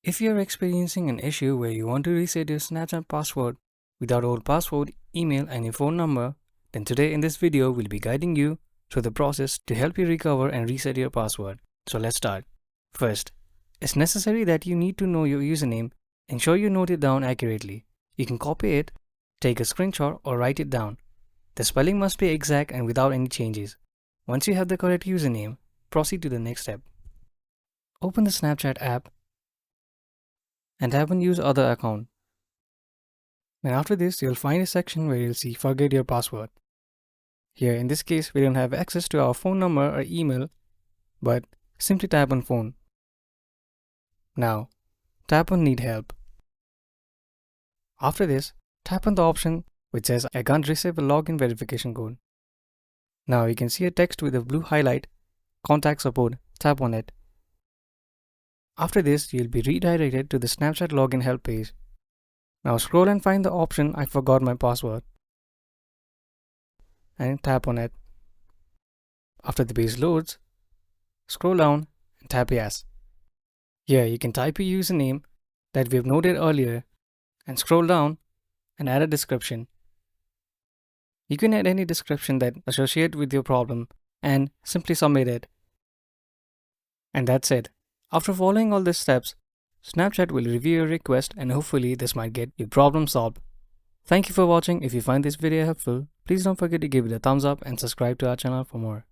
If you are experiencing an issue where you want to reset your Snapchat password without old password, email and your phone number, then today in this video we'll be guiding you through the process to help you recover and reset your password. So let's start. First, it's necessary that you need to know your username. Ensure you note it down accurately. You can copy it, take a screenshot or write it down. The spelling must be exact and without any changes. Once you have the correct username, proceed to the next step. Open the Snapchat app and tap on Use Other Account. And after this, you'll find a section where you'll see Forget Your Password. Here, in this case, we don't have access to our phone number or email, but simply tap on Phone. Now, tap on Need Help. After this, tap on the option which says I can't receive a login verification code. Now you can see a text with a blue highlight, Contact Support. Tap on it. After this, you'll be redirected to the Snapchat login help page. Now scroll and find the option I forgot my password and tap on it. After the page loads, scroll down and tap Yes. Here you can type your username that we have noted earlier and scroll down and add a description. You can add any description that associates with your problem and simply submit it. And that's it. After following all these steps, Snapchat will review your request and hopefully this might get your problem solved. Thank you for watching. If you find this video helpful, please don't forget to give it a thumbs up and subscribe to our channel for more.